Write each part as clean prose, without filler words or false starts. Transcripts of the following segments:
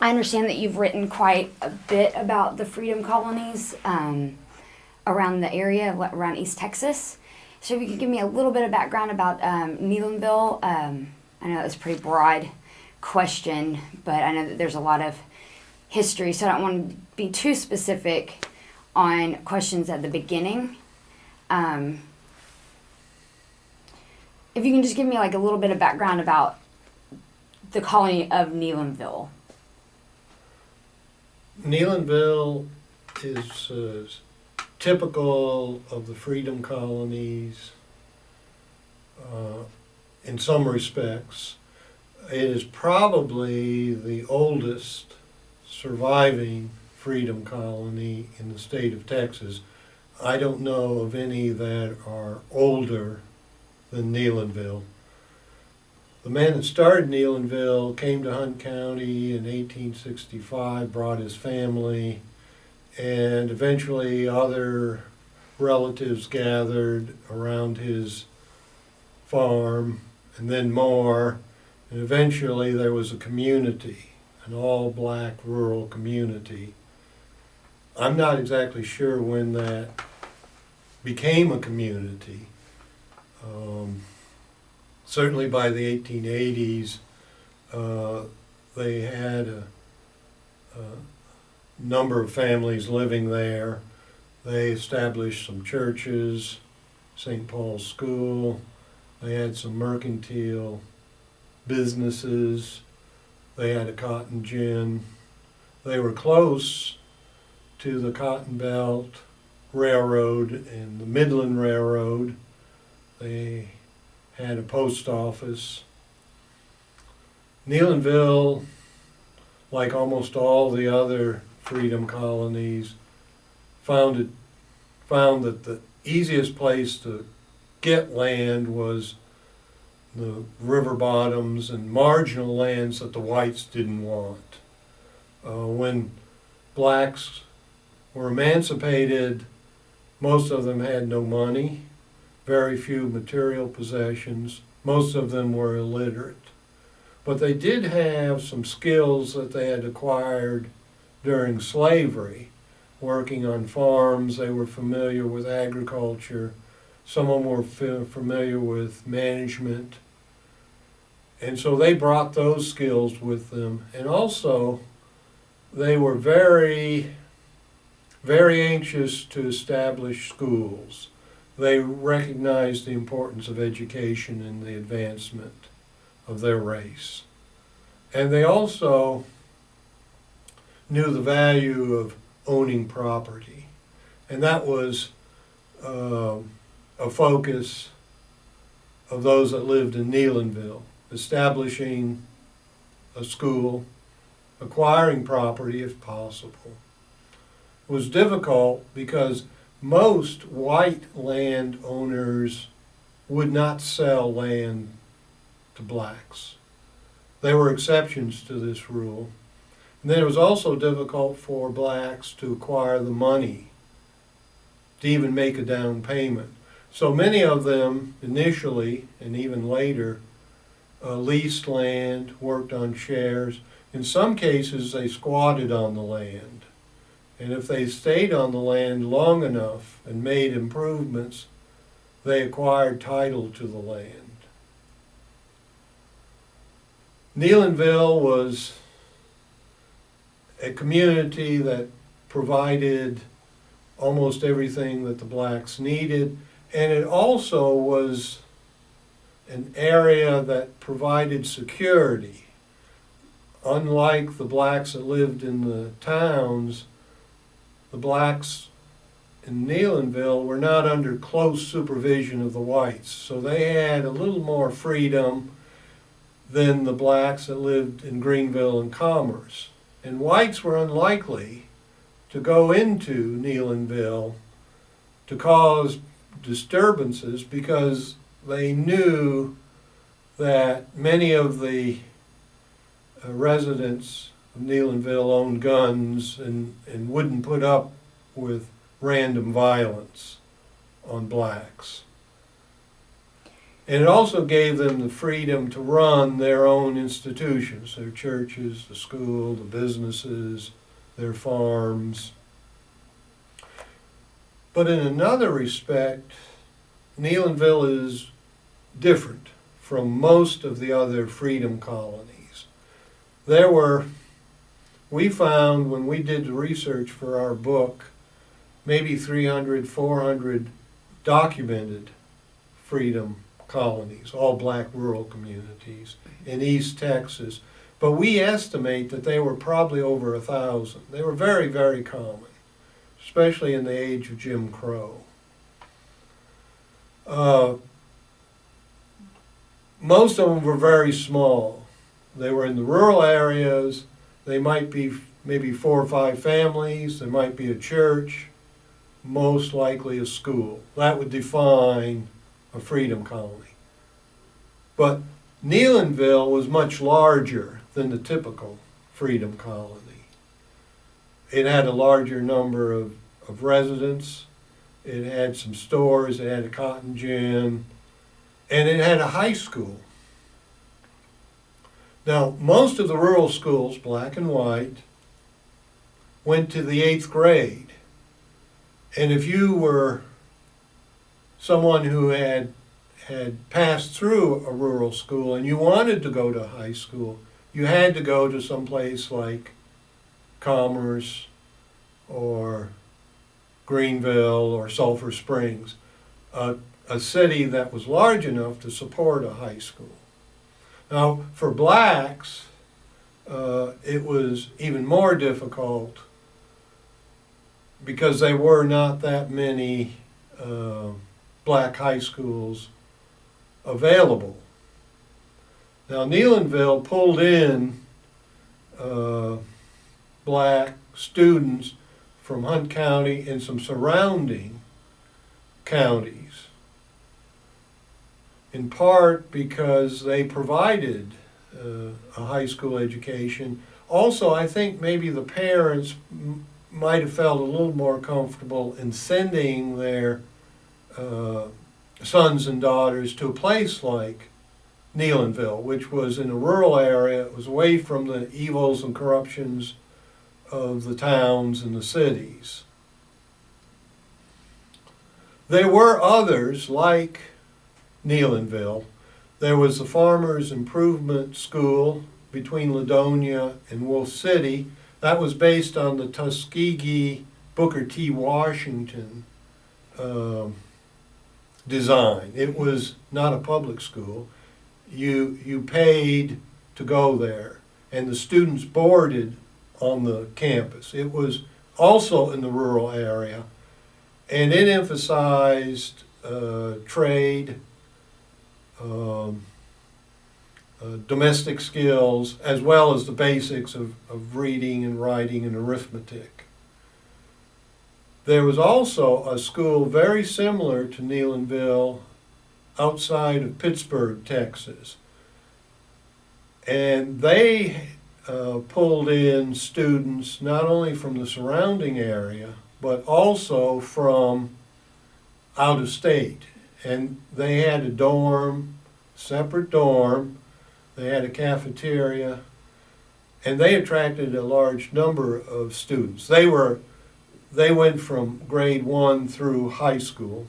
I understand that you've written quite a bit about the freedom colonies around the area, around East Texas. So if you could give me a little bit of background about Neylandville. I know it's a pretty broad question, but I know that there's a lot of history, so I don't want to be too specific on questions at the beginning. If you can just give me like a little bit of background about the colony of Neylandville. Neylandville is typical of the freedom colonies in some respects. It is probably the oldest surviving freedom colony in the state of Texas. I don't know of any that are older than Neylandville. The man that started Neylandville came to Hunt County in 1865, brought his family, and eventually other relatives gathered around his farm, and then more, and eventually there was a community, an all-black rural community. I'm not exactly sure when that became a community. Certainly by the 1880s, they had a number of families living there. They established some churches, St. Paul's School. They had some mercantile businesses. They had a cotton gin. They were close to the Cotton Belt Railroad and the Midland Railroad. They had a post office. Neylandville, like almost all the other freedom colonies, found that the easiest place to get land was the river bottoms and marginal lands that the whites didn't want. When blacks were emancipated, most of them had no money, very few material possessions. Most of them were illiterate. But they did have some skills that they had acquired during slavery, working on farms. They were familiar with agriculture. Some of them were familiar with management. And so they brought those skills with them. And also, they were very, very anxious to establish schools. They recognized the importance of education and the advancement of their race. And they also knew the value of owning property. And that was a focus of those that lived in Neylandville, establishing a school, acquiring property if possible. It was difficult because most white landowners would not sell land to blacks. There were exceptions to this rule. And then it was also difficult for blacks to acquire the money to even make a down payment. So many of them initially, and even later, leased land, worked on shares. In some cases, they squatted on the land. And if they stayed on the land long enough and made improvements, they acquired title to the land. Neylandville was a community that provided almost everything that the blacks needed, and it also was an area that provided security. Unlike the blacks that lived in the towns, the blacks in Neylandville were not under close supervision of the whites, so they had a little more freedom than the blacks that lived in Greenville and Commerce. And whites were unlikely to go into Neylandville to cause disturbances because they knew that many of the residents of Neylandville owned guns and wouldn't put up with random violence on blacks. And it also gave them the freedom to run their own institutions, their churches, the school, the businesses, their farms. But in another respect, Neylandville is different from most of the other freedom colonies. We found when we did the research for our book, maybe 300, 400 documented freedom colonies, all black rural communities in East Texas. But we estimate that they were probably over 1,000. They were very, very common, especially in the age of Jim Crow. Most of them were very small. They were in the rural areas. They might be maybe 4 or 5 families. There might be a church, most likely a school. That would define a freedom colony. But Neylandville was much larger than the typical freedom colony. It had a larger number of residents. It had some stores. It had a cotton gin. And it had a high school. Now, most of the rural schools, black and white, went to the 8th grade. And if you were someone who had passed through a rural school and you wanted to go to high school, you had to go to some place like Commerce or Greenville or Sulphur Springs, a city that was large enough to support a high school. Now, for blacks, it was even more difficult because there were not that many black high schools available. Now, Neylandville pulled in black students from Hunt County and some surrounding counties, in part because they provided a high school education. Also, I think maybe the parents might have felt a little more comfortable in sending their sons and daughters to a place like Neylandville, which was in a rural area. It was away from the evils and corruptions of the towns and the cities. There were others like Neylandville. There was the Farmers Improvement School between Ladonia and Wolf City. That was based on the Tuskegee Booker T. Washington design. It was not a public school. You paid to go there, and the students boarded on the campus. It was also in the rural area, and it emphasized trade, domestic skills, as well as the basics of reading and writing and arithmetic. There was also a school very similar to Neylandville outside of Pittsburgh, Texas. And they pulled in students not only from the surrounding area, but also from out of state. And they had a dorm, separate dorm, they had a cafeteria, and they attracted a large number of students. They went from grade 1 through high school,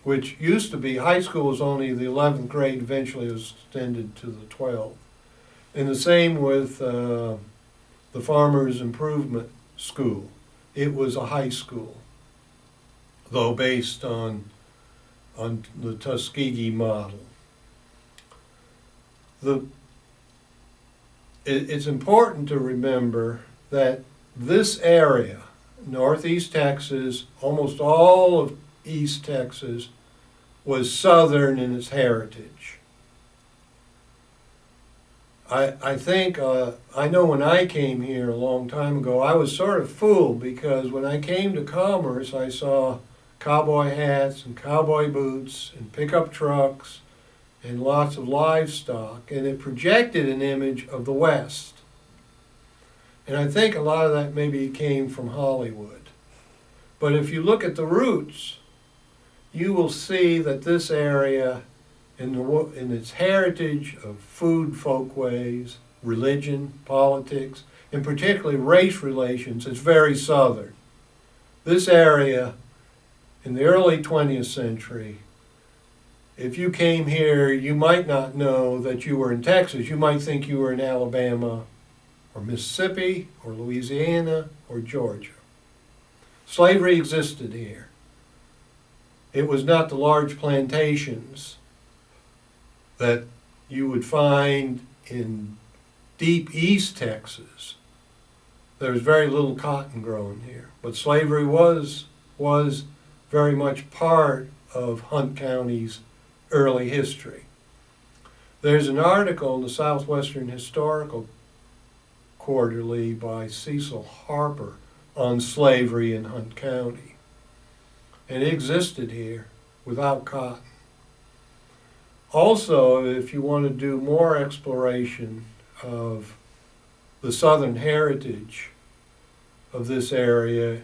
which used to be, high school was only the 11th grade, eventually it was extended to the 12th. And the same with the Farmers Improvement School. It was a high school, though based on the Tuskegee model. It's important to remember that this area, Northeast Texas, almost all of East Texas, was Southern in its heritage. I think, I know when I came here a long time ago, I was sort of fooled because when I came to Commerce, I saw cowboy hats and cowboy boots and pickup trucks and lots of livestock, and it projected an image of the West. And I think a lot of that maybe came from Hollywood. But if you look at the roots, you will see that this area in its heritage of food, folkways, religion, politics, and particularly race relations, it's very southern. This area, in the early 20th century, if you came here, you might not know that you were in Texas. You might think you were in Alabama or Mississippi or Louisiana or Georgia. Slavery existed here. It was not the large plantations that you would find in deep East Texas. There was very little cotton grown here, but slavery was very much part of Hunt County's early history. There's an article in the Southwestern Historical Quarterly by Cecil Harper on slavery in Hunt County. And it existed here without cotton. Also, if you want to do more exploration of the southern heritage of this area,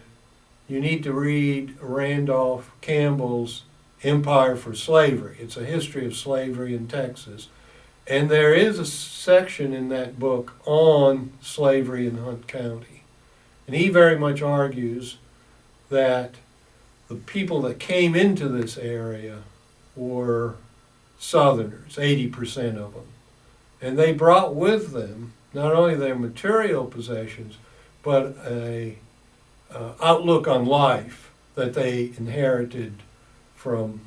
you need to read Randolph Campbell's Empire for Slavery. It's a history of slavery in Texas. And there is a section in that book on slavery in Hunt County. And he very much argues that the people that came into this area were Southerners, 80% of them. And they brought with them not only their material possessions, but a outlook on life that they inherited from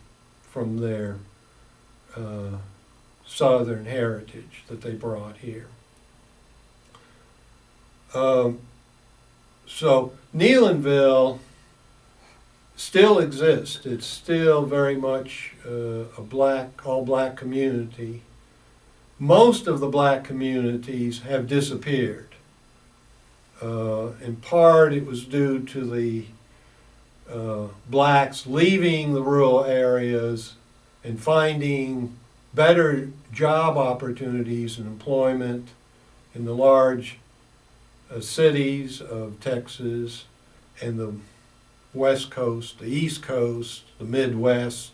their Southern heritage that they brought here. So Neylandville still exists. It's still very much a all black community. Most of the black communities have disappeared. In part, it was due to the blacks leaving the rural areas and finding better job opportunities and employment in the large cities of Texas and the West Coast, the East Coast, the Midwest.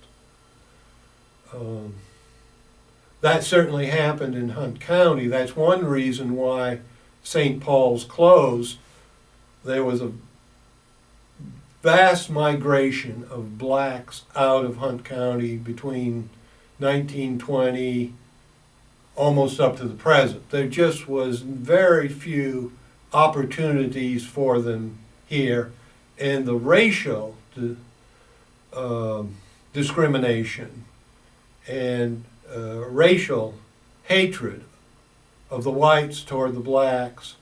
That certainly happened in Hunt County. That's one reason why St. Paul's closed. There was a vast migration of blacks out of Hunt County between 1920 almost up to the present. There just was very few opportunities for them here, and the racial discrimination and racial hatred of the whites toward the blacks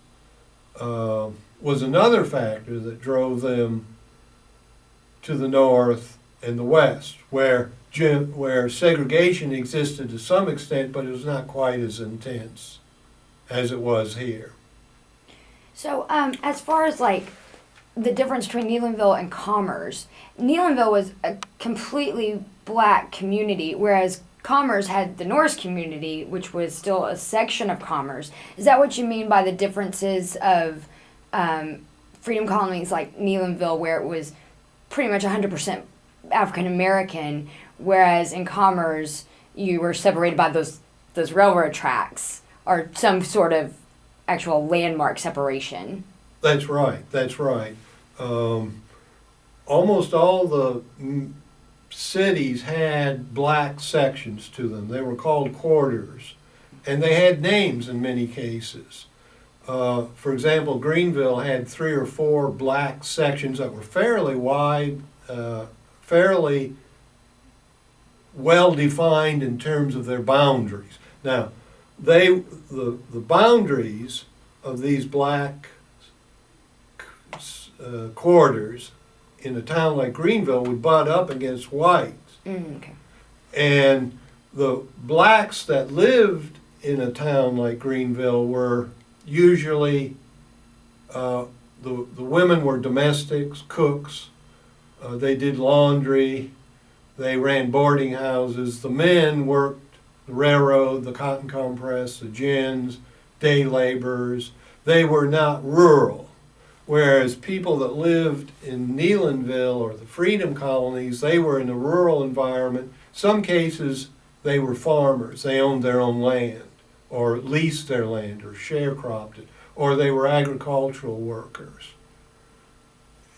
was another factor that drove them to the north and the west, where segregation existed to some extent, but it was not quite as intense as it was here. So, as far as like the difference between Neylandville and Commerce, Neylandville was a completely black community, whereas Commerce had the Norse community, which was still a section of Commerce. Is that what you mean by the differences of freedom colonies like Neylandville, where it was pretty much 100% African American, whereas in Commerce you were separated by those railroad tracks or some sort of actual landmark separation? That's right. Almost all the cities had black sections to them. They were called quarters, and they had names in many cases. For example, Greenville had 3 or 4 black sections that were fairly wide, fairly well defined in terms of their boundaries. Now, the boundaries of these black quarters in a town like Greenville would butt up against whites. Okay. And the blacks that lived in a town like Greenville were usually, the women were domestics, cooks, they did laundry, they ran boarding houses. The men worked the railroad, the cotton compress, the gins, day laborers. They were not rural. Whereas people that lived in Neylandville or the Freedom Colonies, they were in a rural environment. Some cases they were farmers. They owned their own land, or leased their land, or sharecropped it, or they were agricultural workers.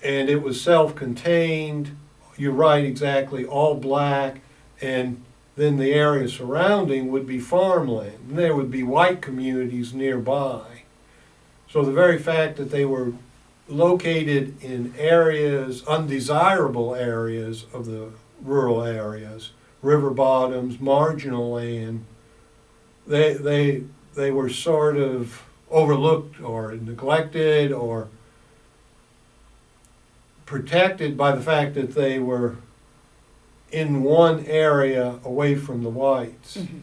And it was self-contained, you're right, exactly, all black, and then the area surrounding would be farmland. And there would be white communities nearby. So the very fact that they were located in areas, undesirable areas of the rural areas, river bottoms, marginal land, they were sort of overlooked or neglected or protected by the fact that they were in one area away from the whites. Mm-hmm.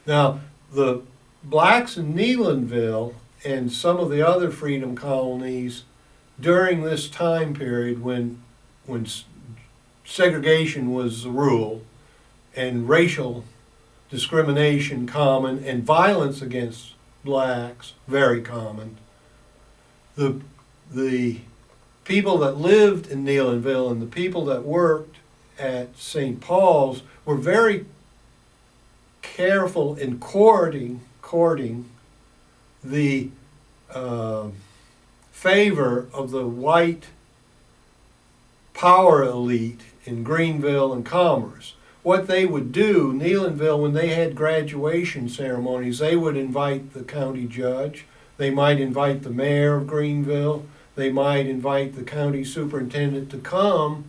Now, the blacks in Neylandville and some of the other freedom colonies during this time period when segregation was the rule and racial discrimination common and violence against blacks very common, the people that lived in Neylandville and the people that worked at St. Paul's were very careful in courting the favor of the white power elite in Greenville and Commerce. What they would do, Neylandville, when they had graduation ceremonies, they would invite the county judge, they might invite the mayor of Greenville, they might invite the county superintendent to come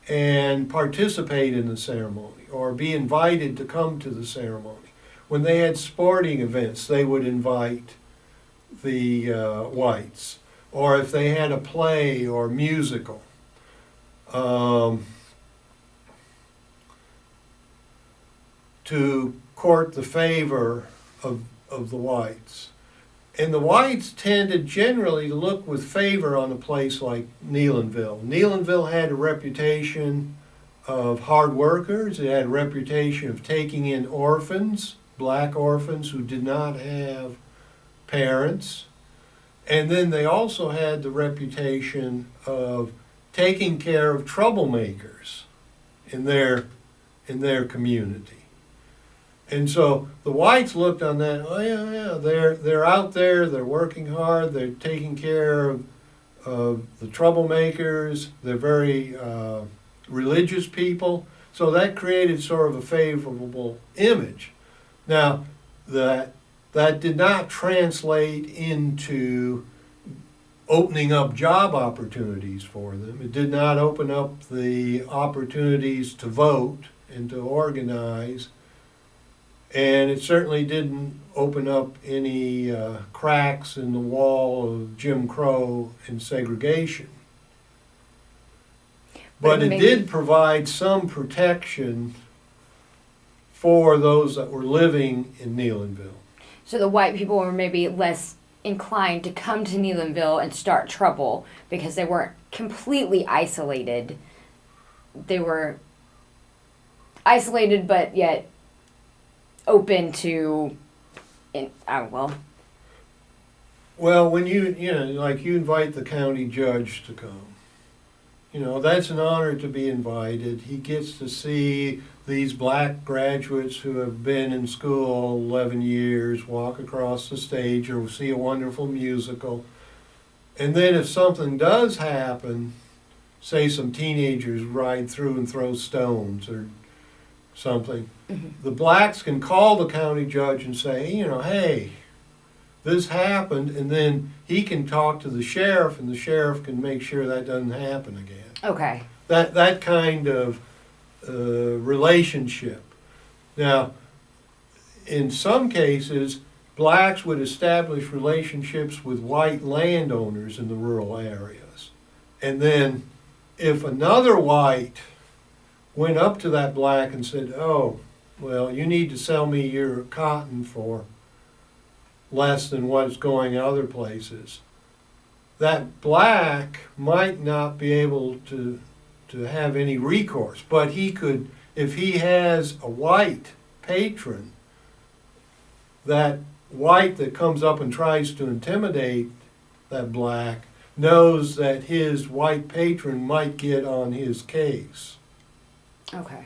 and participate in the ceremony or be invited to come to the ceremony. When they had sporting events, they would invite the whites. Or if they had a play or musical. To court the favor of the whites. And the whites tended generally to look with favor on a place like Neylandville. Neylandville had a reputation of hard workers. It had a reputation of taking in orphans, black orphans who did not have parents. And then they also had the reputation of taking care of troublemakers in their community. And so the whites looked on that, oh yeah, they're out there, they're working hard, they're taking care of the troublemakers, they're very religious people. So that created sort of a favorable image. Now, that did not translate into opening up job opportunities for them. It did not open up the opportunities to vote and to organize. And it certainly didn't open up any cracks in the wall of Jim Crow and segregation. But it did provide some protection for those that were living in Neylandville. So the white people were maybe less inclined to come to Neylandville and start trouble because they weren't completely isolated. They were isolated but yet open to, Well, when you invite the county judge to come, that's an honor to be invited. He gets to see these black graduates who have been in school 11 years walk across the stage or see a wonderful musical. And then if something does happen, say some teenagers ride through and throw stones or something, the blacks can call the county judge and say, hey, this happened, and then he can talk to the sheriff, and the sheriff can make sure that doesn't happen again. Okay. That kind of relationship. Now, in some cases, blacks would establish relationships with white landowners in the rural areas. And then if another white went up to that black and said, oh, well, you need to sell me your cotton for less than what's going other places, that black might not be able to have any recourse, but he could, if he has a white patron, that white that comes up and tries to intimidate that black knows that his white patron might get on his case. Okay.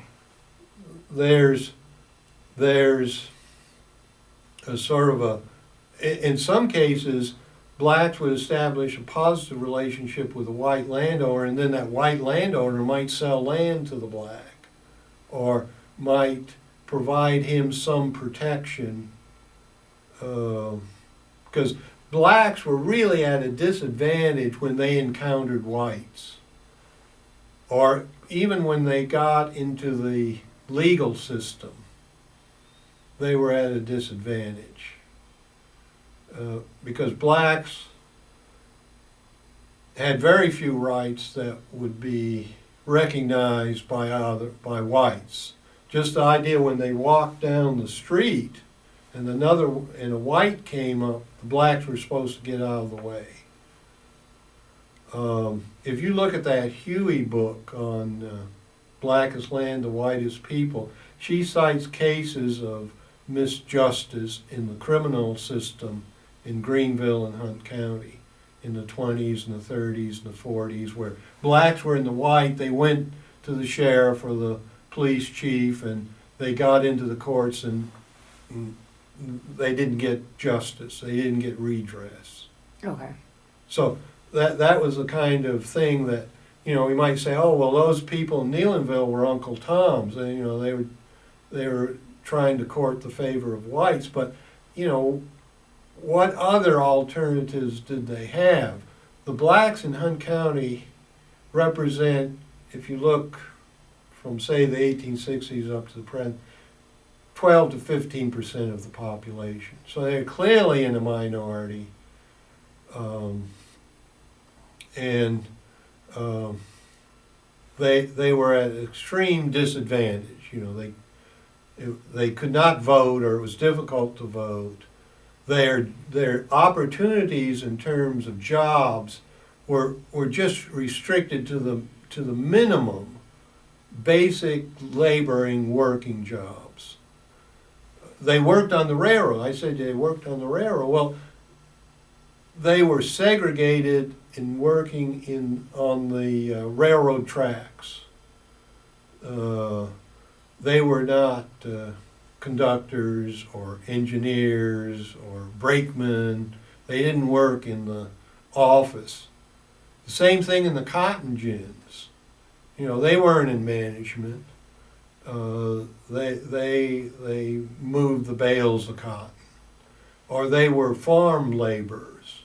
there's a sort of in some cases, blacks would establish a positive relationship with a white landowner, and then that white landowner might sell land to the black, or might provide him some protection, because blacks were really at a disadvantage when they encountered whites, or even when they got into the legal system, they were at a disadvantage. Because blacks had very few rights that would be recognized by whites. Just the idea when they walked down the street and a white came up, the blacks were supposed to get out of the way. If you look at that Huey book on Blackest Land, the Whitest People, she cites cases of misjustice in the criminal system in Greenville and Hunt County in the 20s and the 30s and the 40s, where blacks were in the white. They went to the sheriff or the police chief, and they got into the courts, and they didn't get justice. They didn't get redress. Okay. So that was the kind of thing that, we might say, oh, well, those people in Neylandville were Uncle Toms. And, they were trying to court the favor of whites, but, what other alternatives did they have? The blacks in Hunt County represent, if you look from, say, the 1860s up to the present, 12 to 15% of the population. So they're clearly in a minority. They were at an extreme disadvantage. They could not vote, or it was difficult to vote. Their opportunities in terms of jobs were just restricted to the minimum basic laboring working jobs. They worked on the railroad. I said they worked on the railroad. Well, they were segregated in working on the railroad tracks. They were not conductors or engineers or brakemen. They didn't work in the office. The same thing in the cotton gins. They weren't in management. They moved the bales of cotton, or they were farm laborers,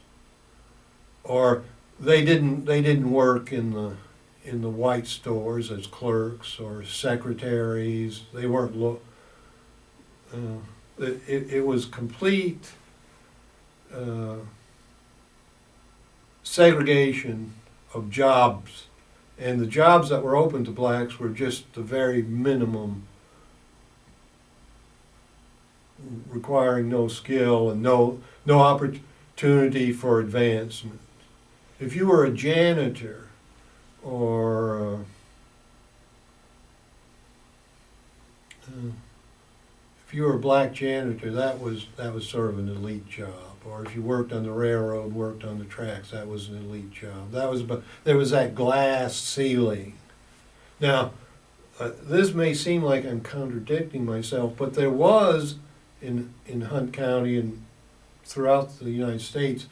or they didn't work in the white stores as clerks or secretaries. They weren't. It was complete segregation of jobs, and the jobs that were open to blacks were just the very minimum, requiring no skill and no opportunity for advancement. If you were a janitor or if you were a black janitor, that was sort of an elite job. Or if you worked on the railroad, worked on the tracks, that was an elite job. There was that glass ceiling. Now, this may seem like I'm contradicting myself, but there was in Hunt County and throughout the United States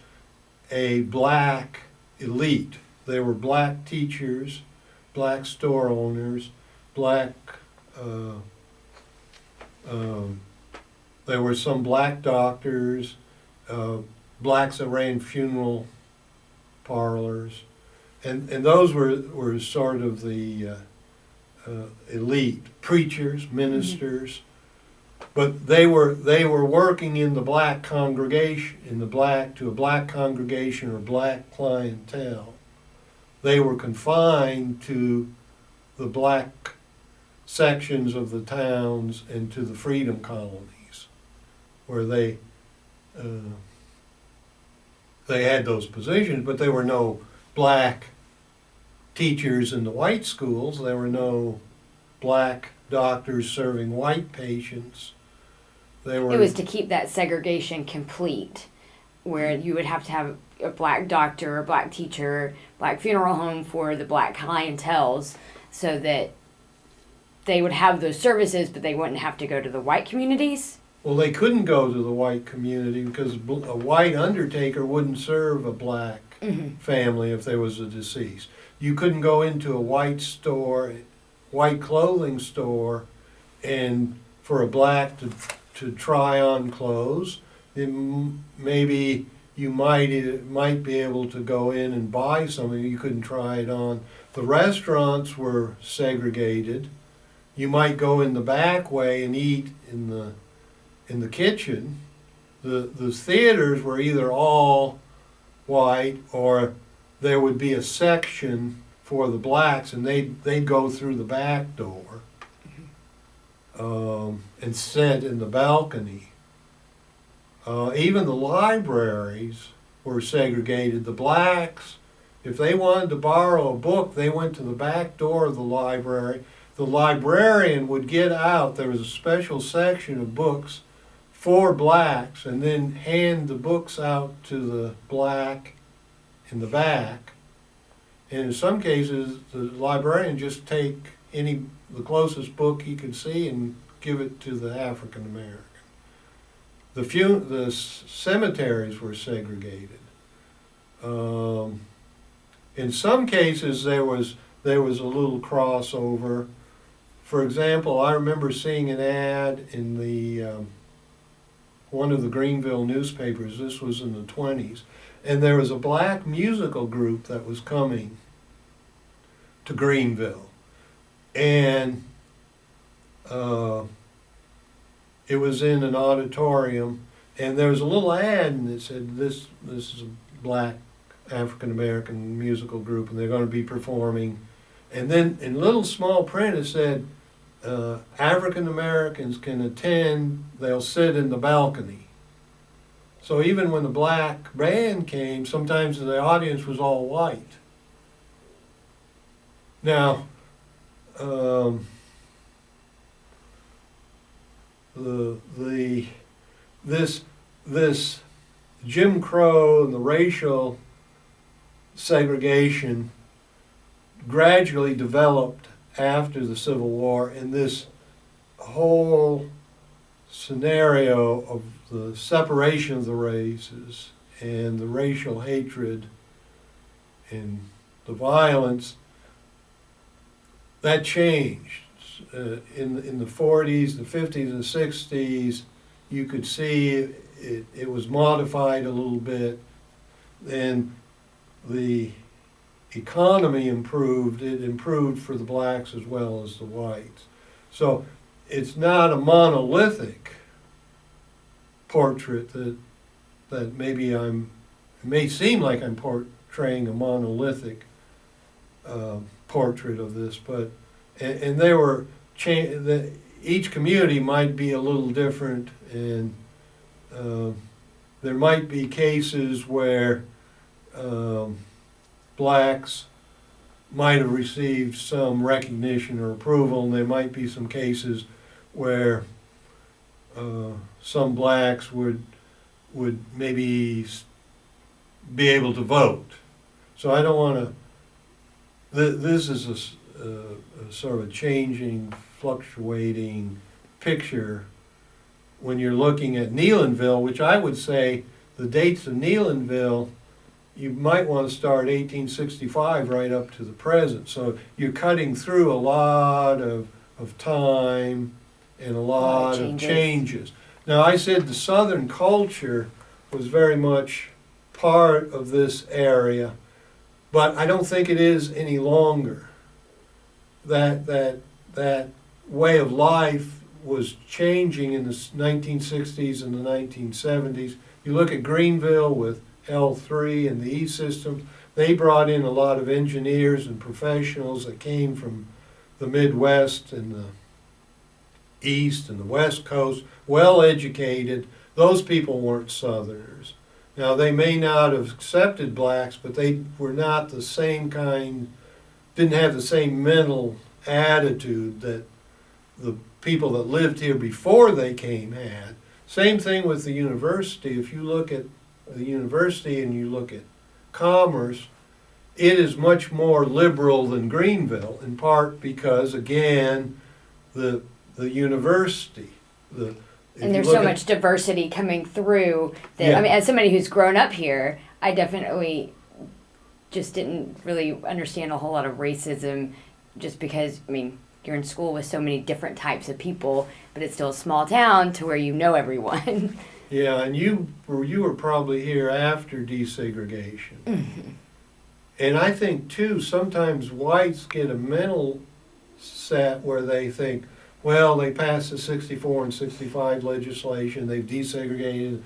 a black elite. There were black teachers, black store owners, black. There were some black doctors, blacks that ran funeral parlors, and those were sort of the elite, preachers, ministers, but they were working in the black congregation, to a black congregation or black clientele. They were confined to the black sections of the towns and to the freedom colonies, where they had those positions, but there were no black teachers in the white schools. There were no black doctors serving white patients. It was to keep that segregation complete, where you would have to have a black doctor, a black teacher, black funeral home for the black clienteles, so that they would have those services, but they wouldn't have to go to the white communities. Well, they couldn't go to the white community because a white undertaker wouldn't serve a black family if there was a deceased. You couldn't go into a white store, white clothing store, and for a black to try on clothes. Then maybe you might be able to go in and buy something. You couldn't try it on. The restaurants were segregated. You might go in the back way and eat in the kitchen. The theaters were either all white or there would be a section for the blacks, and they'd go through the back door and sit in the balcony. Even the libraries were segregated. The blacks, if they wanted to borrow a book, they went to the back door of the library. The librarian would get out. There was a special section of books for blacks, and then hand the books out to the black in the back. And in some cases, the librarian just take the closest book he could see and give it to the African American. The cemeteries were segregated. In some cases, there was a little crossover. For example, I remember seeing an ad in the one of the Greenville newspapers. This was in the 1920s, and there was a black musical group that was coming to Greenville, and it was in an auditorium, and there was a little ad that said this is a black African American musical group, and they're going to be performing. And then in little small print it said African Americans can attend, they'll sit in the balcony. So even when the black band came, sometimes the audience was all white. Now, this Jim Crow and the racial segregation gradually developed after the Civil War, and this whole scenario of the separation of the races and the racial hatred and the violence, that changed. In the 40s, the 50s, and 60s, you could see it was modified a little bit, and the economy improved. It improved for the blacks as well as the whites. So it's not a monolithic portrait that maybe it may seem like I'm portraying a monolithic portrait of this, but and they were each community might be a little different, and there might be cases where blacks might have received some recognition or approval, and there might be some cases where some blacks would maybe be able to vote. So I don't want to. This is a sort of a changing, fluctuating picture when you're looking at Neylandville, which I would say the dates of Neylandville, you might want to start 1865 right up to the present. So you're cutting through a lot of time and a lot of changes. Now, I said the Southern culture was very much part of this area, but I don't think it is any longer. That way of life was changing in the 1960s and the 1970s. You look at Greenville with L3 and the E system, they brought in a lot of engineers and professionals that came from the Midwest and the East and the West Coast, well educated. Those people weren't Southerners. Now, they may not have accepted blacks, but they were not the same kind, didn't have the same mental attitude that the people that lived here before they came had. Same thing with the university. If you look at the university and you look at commerce, it is much more liberal than Greenville, in part because, again, the university. If And you there's look so at- much diversity coming through that, Yeah. I mean, as somebody who's grown up here, I definitely just didn't really understand a whole lot of racism just because, I mean, you're in school with so many different types of people, but it's still a small town to where you know everyone. Yeah, and you were probably here after desegregation. Mm-hmm. And I think too, sometimes whites get a mental set where they think, well, they passed the 64 and 65 legislation, they've desegregated,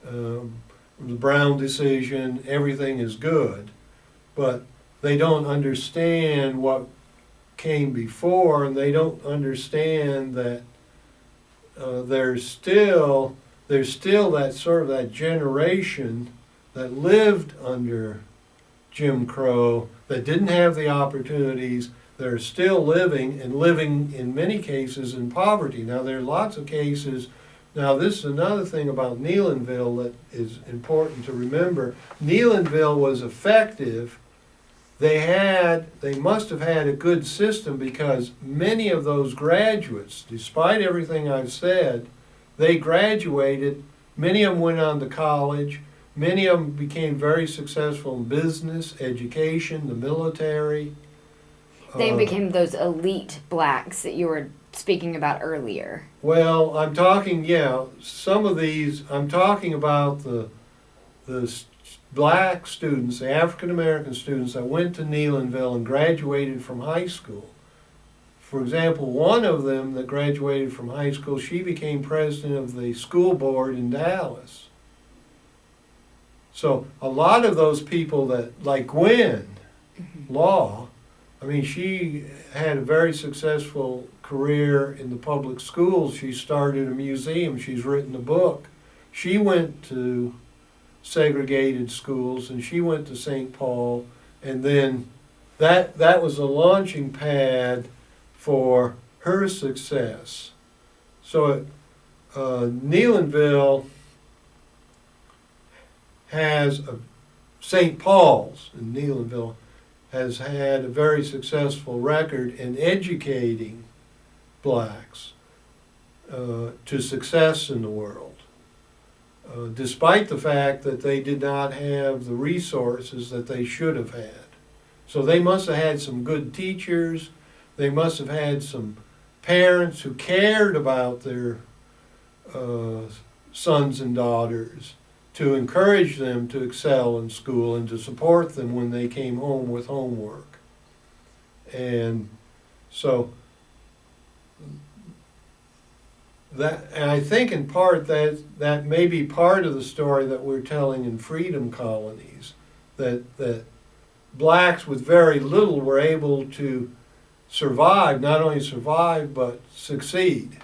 the Brown decision, everything is good. But they don't understand what came before, and they don't understand that there's still that sort of that generation that lived under Jim Crow that didn't have the opportunities. They're still living in many cases in poverty. Now there are lots of cases. Now this is another thing about Neylandville that is important to remember. Neylandville was effective. They must have had a good system because many of those graduates, despite everything I've said, they graduated. Many of them went on to college. Many of them became very successful in business, education, the military. They became those elite blacks that you were speaking about earlier. Well, I'm talking, some of these, I'm talking about the black students, the African American students that went to Neylandville and graduated from high school. For example, one of them that graduated from high school, she became president of the school board in Dallas. So a lot of those people that, like Gwen Law, I mean, she had a very successful career in the public schools. She started a museum. She's written a book. She went to segregated schools, and she went to St. Paul, and then that was a launching pad for her success. So Neylandville has St. Paul's in Neylandville has had a very successful record in educating blacks to success in the world, despite the fact that they did not have the resources that they should have had. So they must have had some good teachers. They must have had some parents who cared about their sons and daughters to encourage them to excel in school and to support them when they came home with homework. And so and I think in part that may be part of the story that we're telling in freedom colonies, that blacks with very little were able to survive, not only survive, but succeed,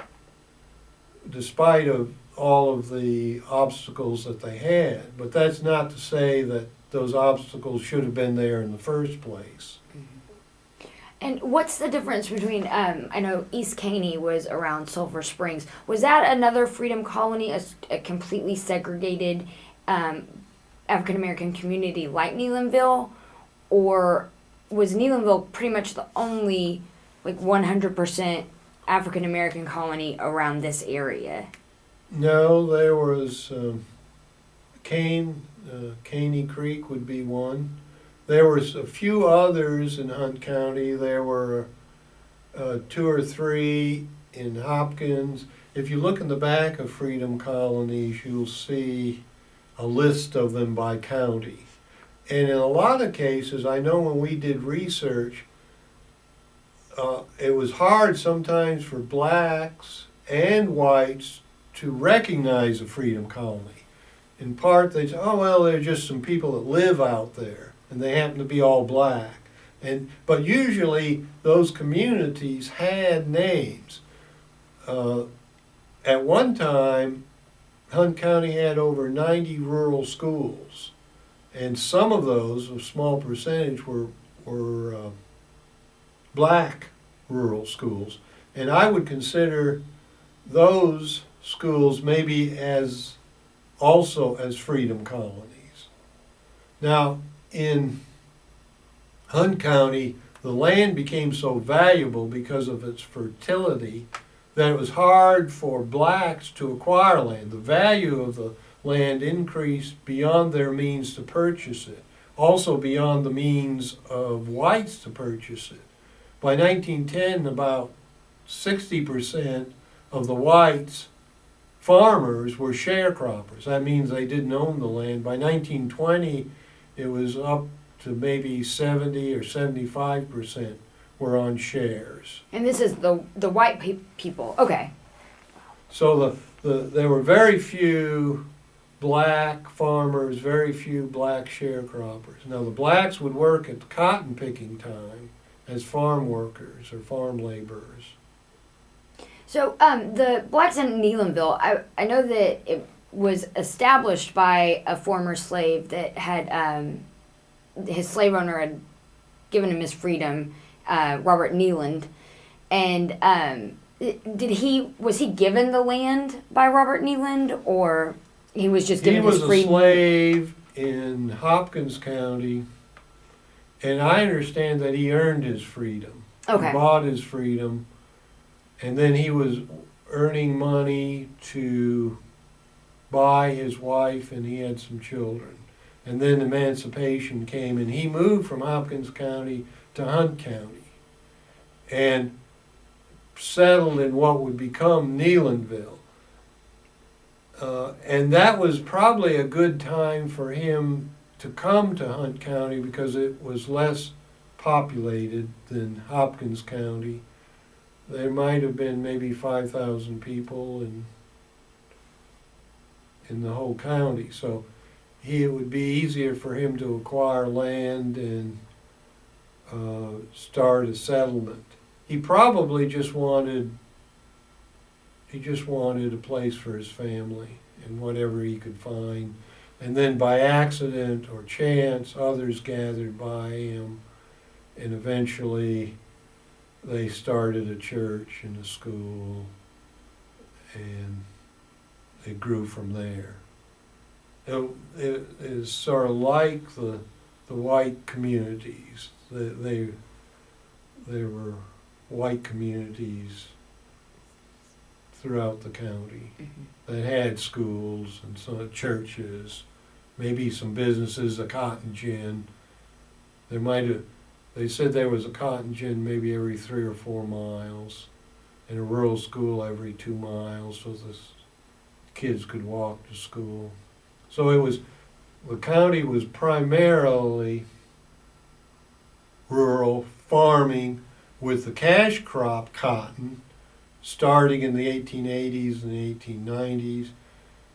despite of all of the obstacles that they had. But that's not to say that those obstacles should have been there in the first place. And what's the difference between, I know East Caney was around Sulphur Springs. Was that another freedom colony, a completely segregated African American community like Neylandville? Or was Neylandville pretty much the only 100% African American colony around this area? No, there was Caney Creek would be one. There was a few others in Hunt County. There were 2 or 3 in Hopkins. If you look in the back of Freedom Colonies, you'll see a list of them by county. And in a lot of cases, I know when we did research, it was hard sometimes for blacks and whites to recognize a freedom colony. In part, they say, oh, well, they're just some people that live out there, and they happen to be all black. But usually, those communities had names. At one time, Hunt County had over 90 rural schools, and some of those, a small percentage, were black rural schools. And I would consider those schools maybe also as freedom colonies. Now, in Hunt County, the land became so valuable because of its fertility that it was hard for blacks to acquire land. The value of the land increased beyond their means to purchase it, also beyond the means of whites to purchase it. By 1910, about 60% of the whites farmers were sharecroppers. That means they didn't own the land. By 1920, it was up to maybe 70 or 75% were on shares. And this is the white people. Okay. So there were very few black farmers, very few black sharecroppers. Now the blacks would work at cotton picking time as farm workers or farm laborers. So the blacks in Neylandville, I know that it was established by a former slave that had his slave owner had given him his freedom, Robert Neyland, and was he given the land by Robert Neyland, or he was just given his freedom? He was a slave in Hopkins County, and I understand that he earned his freedom. Okay. He bought his freedom, and then he was earning money to buy his wife, and he had some children. And then emancipation came, and he moved from Hopkins County to Hunt County and settled in what would become Neylandville. And that was probably a good time for him to come to Hunt County because it was less populated than Hopkins County. There might have been maybe 5,000 people in the whole county. So it would be easier for him to acquire land and start a settlement. He probably just wanted a place for his family and whatever he could find. And then by accident or chance, others gathered by him, and eventually they started a church and a school, and it grew from there. It is sort of like the white communities. They were white communities throughout the county that had schools and some churches, maybe some businesses, a cotton gin. They said there was a cotton gin maybe every 3 or 4 miles, and a rural school every 2 miles, so the kids could walk to school. So the county was primarily rural farming with the cash crop cotton starting in the 1880s and the 1890s.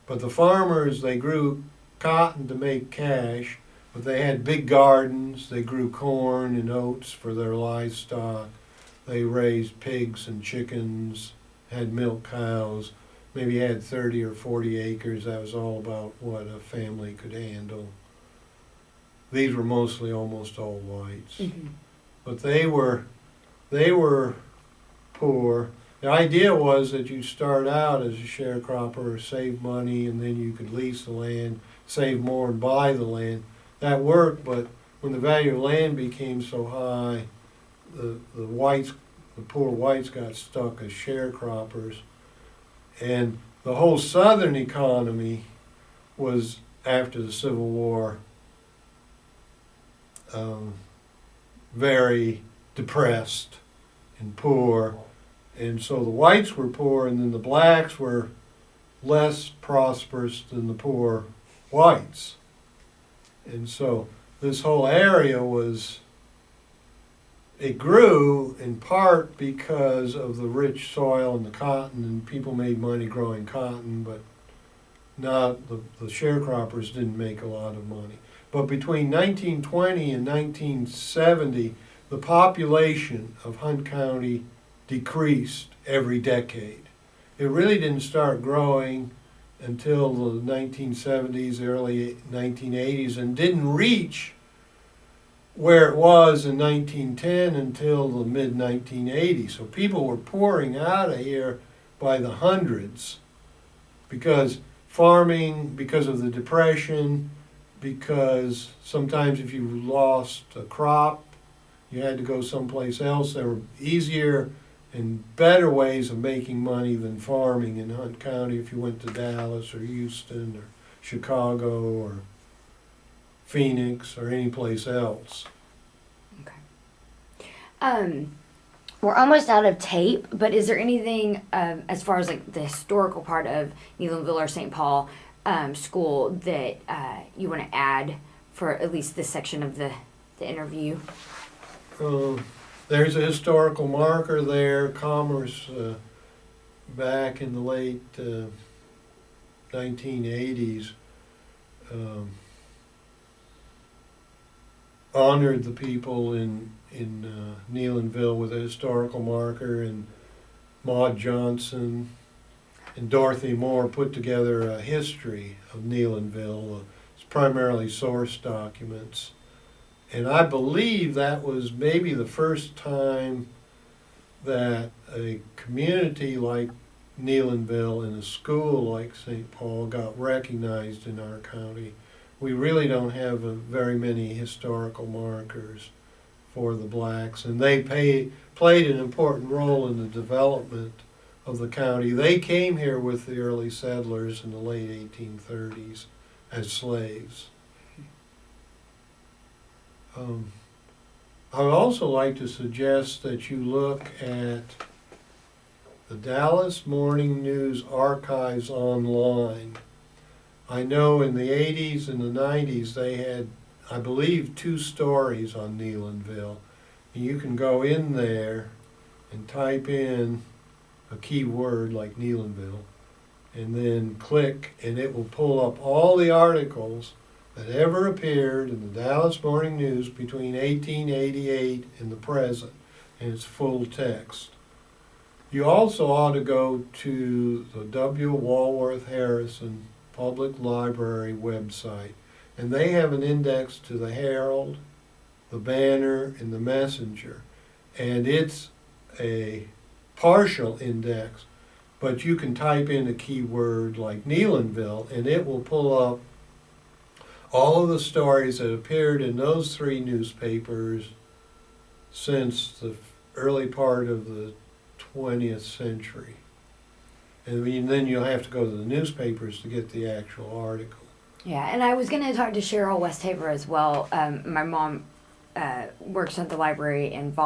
But the farmers, they grew cotton to make cash, but they had big gardens. They grew corn and oats for their livestock. They raised pigs and chickens, had milk cows, maybe had 30 or 40 acres. That was all about what a family could handle. These were mostly almost all whites. Mm-hmm. But they were poor. The idea was that you start out as a sharecropper, save money, and then you could lease the land, save more and buy the land. That worked, but when the value of land became so high, the poor whites got stuck as sharecroppers. And the whole southern economy was, after the Civil War, very depressed and poor. And so the whites were poor, and then the blacks were less prosperous than the poor whites. And so this whole area it grew in part because of the rich soil and the cotton, and people made money growing cotton, but the sharecroppers didn't make a lot of money. But between 1920 and 1970, the population of Hunt County decreased every decade. It really didn't start growing until the 1970s, early 1980s, and didn't reach where it was in 1910 until the mid-1980s. So people were pouring out of here by the hundreds because farming, because of the Depression, because sometimes if you lost a crop, you had to go someplace else. There were easier and better ways of making money than farming in Hunt County if you went to Dallas or Houston or Chicago or Phoenix or any place else. We're almost out of tape, but is there anything as far as like the historical part of Neylandville or St. Paul school that you want to add for at least this section of the interview? There's a historical marker there. Commerce back in the late 1980s honored the people in Neylandville with a historical marker, and Maud Johnson and Dorothy Moore put together a history of Neylandville. It's primarily source documents. And I believe that was maybe the first time that a community like Neylandville and a school like St. Paul got recognized in our county. We really don't have very many historical markers for the blacks, and they played an important role in the development of the county. They came here with the early settlers in the late 1830s as slaves. I would also like to suggest that you look at the Dallas Morning News archives online. I know in the 80s and the 90s they had, I believe, 2 stories on Neylandville. And you can go in there and type in a keyword like Neylandville and then click, and it will pull up all the articles that ever appeared in the Dallas Morning News between 1888 and the present, and it's full text. You also ought to go to the W. Walworth Harrison Public Library website, and they have an index to the Herald, the Banner, and the Messenger, and it's a partial index, but you can type in a keyword like Neylandville and it will pull up all of the stories that appeared in those 3 newspapers since the early part of the 20th century. And then you'll have to go to the newspapers to get the actual article. Yeah, and I was going to talk to Cheryl Westhaver as well. My mom works at the library and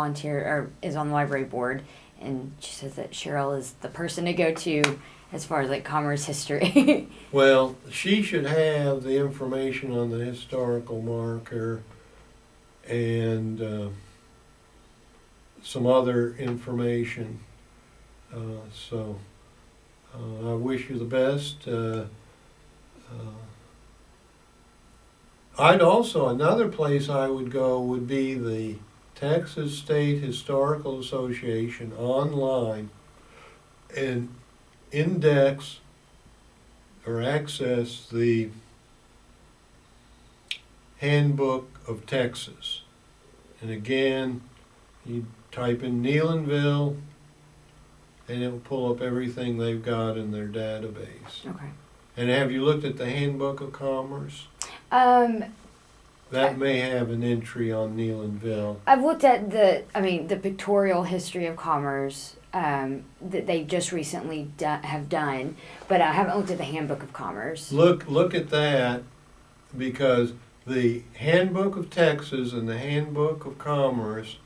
is on the library board, and she says that Cheryl is the person to go to as far as like commerce history. Well, she should have the information on the historical marker and some other information. I wish you the best. Another place I would go would be the Texas State Historical Association online and index or access the Handbook of Texas. And again, you type in Neylandville and it will pull up everything they've got in their database. Okay. And have you looked at the Handbook of Commerce? That may have an entry on Neylandville. I've looked at the pictorial history of commerce that they just recently have done, but I haven't looked at the Handbook of Commerce. Look at that, because the Handbook of Texas and the Handbook of Commerce,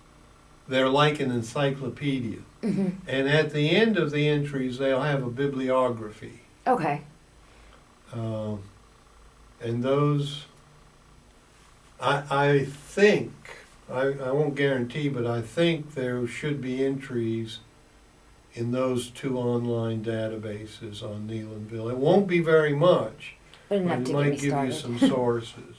they're like an encyclopedia. Mm-hmm. And at the end of the entries, they'll have a bibliography. Okay. And those, I think, I won't guarantee, but I think there should be entries in those 2 online databases on Neylandville. It won't be very much, But but it might give you some sources.